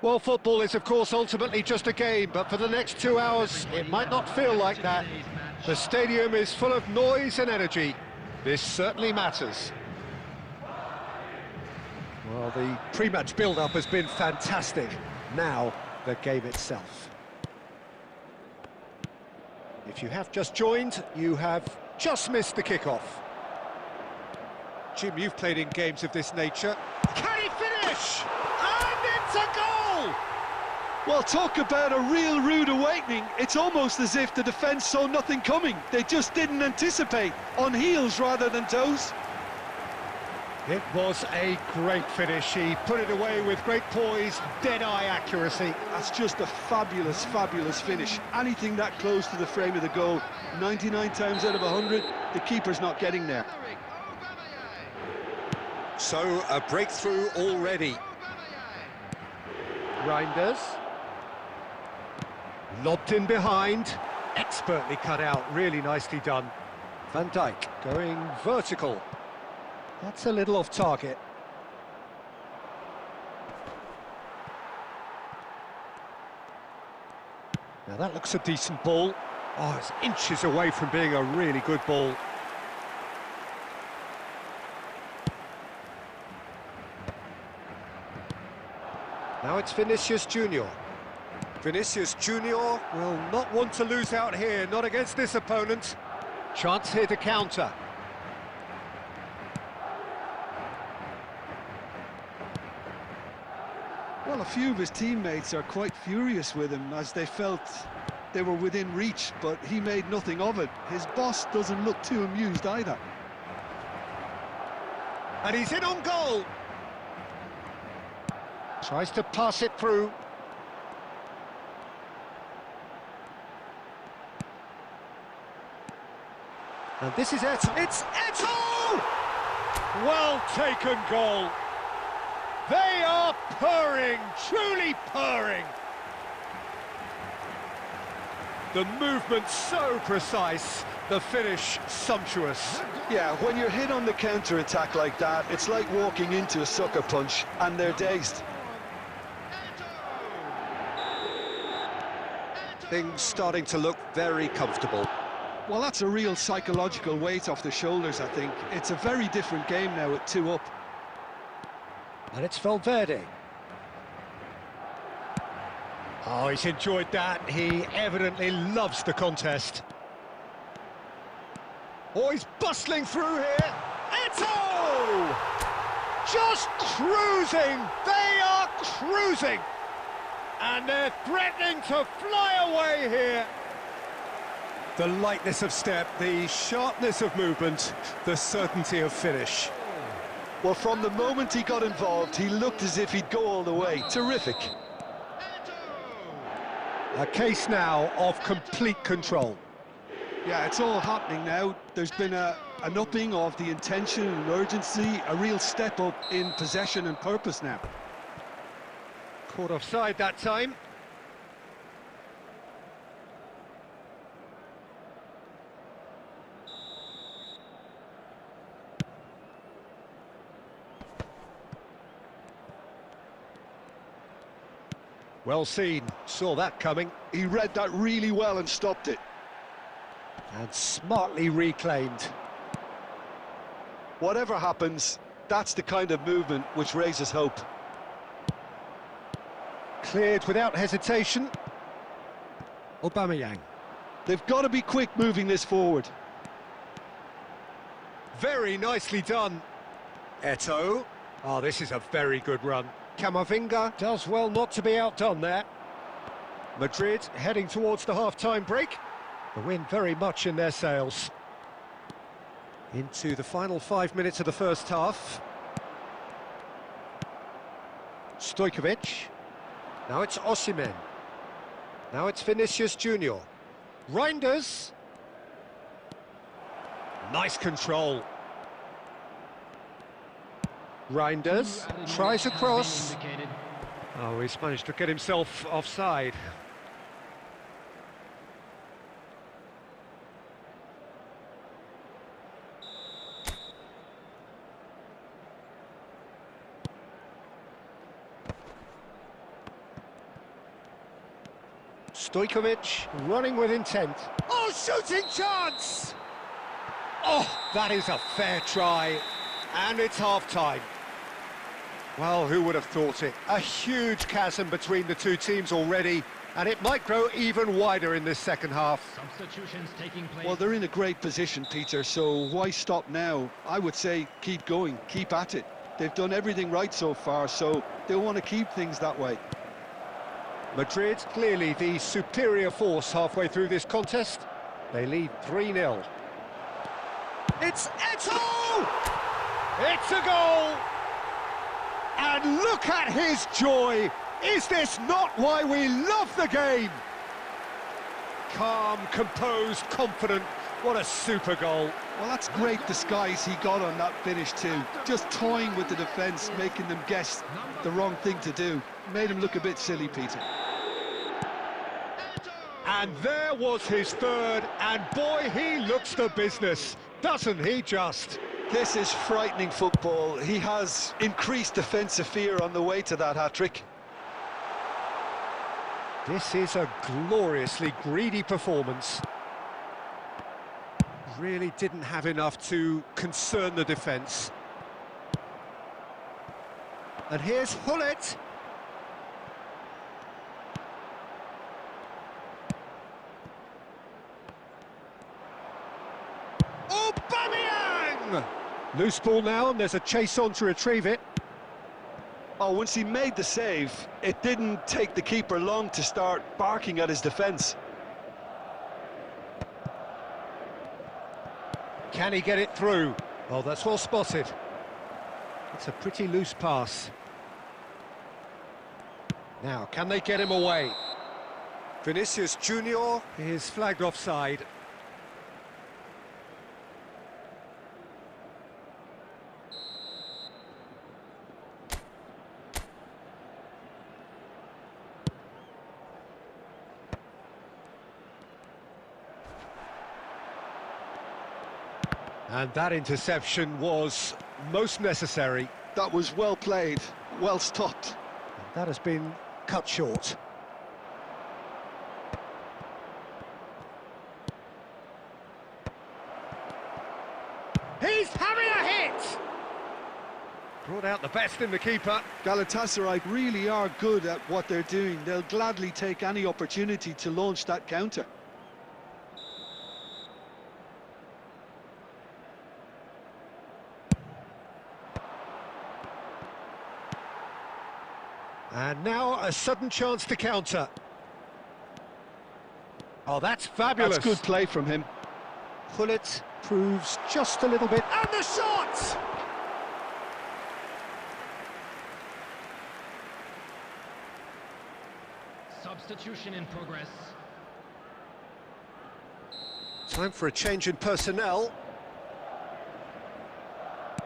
Well, football is, of course, ultimately just a game, but for the next 2 hours, it might not feel like that. The stadium is full of noise and energy. This certainly matters. Well, the pre-match build-up has been fantastic. Now, the game itself. If you have just joined, you have just missed the kick-off. Jim, you've played in games of this nature. Can he finish? And it's a goal! Well, talk about a real rude awakening. It's almost as if the defence saw nothing coming. They just didn't anticipate, on heels rather than toes. It was a great finish. He put it away with great poise, dead-eye accuracy. That's just a fabulous, fabulous finish. Anything that close to the frame of the goal, 99 times out of 100, the keeper's not getting there. So, a breakthrough already. Reinders. Lobbed in behind. Expertly cut out, really nicely done. Van Dijk going vertical. That's a little off target. Now that looks a decent ball. Oh, it's inches away from being a really good ball. Now it's Vinicius Junior. Vinicius Junior will not want to lose out here, not against this opponent. Chance here to counter. Well, a few of his teammates are quite furious with him as they felt they were within reach, but he made nothing of it. His boss doesn't look too amused either. And he's in on goal. Tries to pass it through. And this is Eto'o. It's Eto'o! Well taken goal. They are purring, truly purring. The movement so precise, the finish sumptuous. Yeah, when you're hit on the counter-attack like that, it's like walking into a sucker punch, and they're dazed. Things starting to look very comfortable. Well, that's a real psychological weight off the shoulders, I think. It's a very different game now at 2 up. And it's Valverde. Oh, he's enjoyed that. He evidently loves the contest. Oh, he's bustling through here. Eto'o! Just cruising. They are cruising. And they're threatening to fly away here. The lightness of step, the sharpness of movement, the certainty of finish. Well, from the moment he got involved, he looked as if he'd go all the way. Terrific. A case now of complete control. Yeah, it's all happening now. There's been an upping of the intention and urgency, a real step up in possession and purpose now. Caught offside that time. Well seen, saw that coming. He read that really well and stopped it. And smartly reclaimed. Whatever happens, that's the kind of movement which raises hope. Cleared without hesitation. Aubameyang. They've got to be quick moving this forward. Very nicely done. Eto'o. Oh, this is a very good run. Camavinga does well not to be outdone there. Madrid heading towards the half-time break. The win very much in their sails. Into the final 5 minutes of the first half. Stojkovic. Now it's Osimhen. Now it's Vinicius Junior. Reinders. Nice control. Reinders tries across. Oh, he's managed to get himself offside. Stojkovic running with intent. Oh, shooting chance! Oh, that is a fair try. And it's half-time. Well, who would have thought it? A huge chasm between the two teams already, and it might grow even wider in this second half. Substitutions taking place. Well, they're in a great position, Peter, so why stop now? I would say keep going, keep at it. They've done everything right so far, so they'll want to keep things that way. Madrid clearly the superior force halfway through this contest. They lead 3-0. It's Eto'o! It's a goal! And look at his joy! Is this not why we love the game? Calm, composed, confident. What a super goal. Well, that's great disguise he got on that finish too. Just toying with the defence, making them guess the wrong thing to do. Made him look a bit silly, Peter. And there was his third, and boy, he looks the business, doesn't he just? This is frightening football. He has increased defensive fear on the way to that hat-trick. This is a gloriously greedy performance. Really didn't have enough to concern the defence. And here's Hullet. Aubameyang! Loose ball now, and there's a chase on to retrieve it. Oh, once he made the save, it didn't take the keeper long to start barking at his defence. Can he get it through? Oh, that's well spotted. It's a pretty loose pass. Now, can they get him away? Vinicius Junior is flagged offside. And that interception was most necessary. That was well played, well stopped. And that has been cut short. He's having a hit! Brought out the best in the keeper. Galatasaray really are good at what they're doing. They'll gladly take any opportunity to launch that counter. And now a sudden chance to counter. Oh, that's fabulous. That's good play from him. Hullet proves just a little bit. And the shot! Substitution in progress. Time for a change in personnel.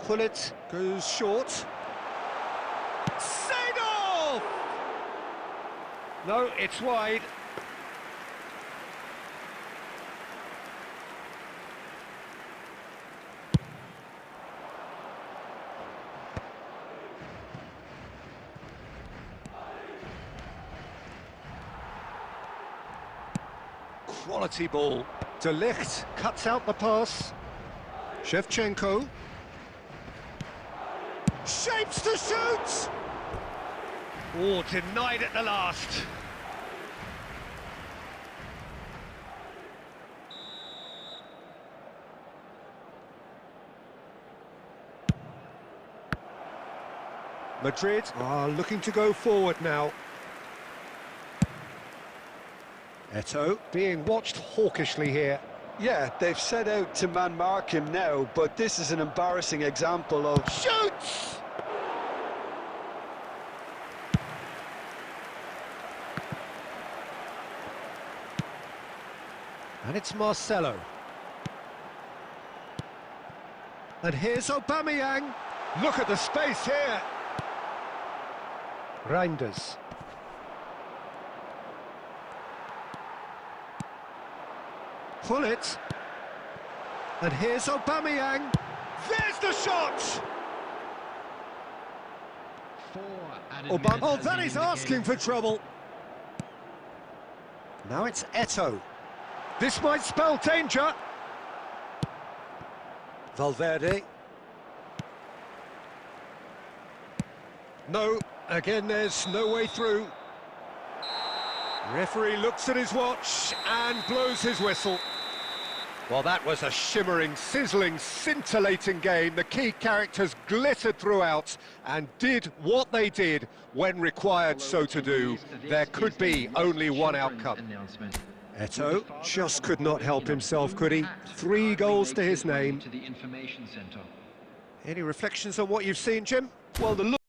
Hullet goes short. No, it's wide. Quality ball. De Ligt cuts out the pass. Shevchenko. Shapes to shoot! Oh, denied at the last. Madrid are looking to go forward now. Eto'o being watched hawkishly here. Yeah, they've set out to man-mark him now, but this is an embarrassing example of... Shoots! And it's Marcelo. And here's Aubameyang. Look at the space here. Reinders. Hullet. And here's Aubameyang. There's the shot! Aubameyang. Oh, that is asking for trouble. Now it's Eto'o. This might spell danger. Valverde. No, again there's no way through. Referee looks at his watch and blows his whistle. Well, that was a shimmering, sizzling, scintillating game. The key characters glittered throughout and did what they did when required so to do. There could be only one outcome. Eto'o just could not help himself, could he? 3 goals to his name. Any reflections on what you've seen, Jim? Well, the look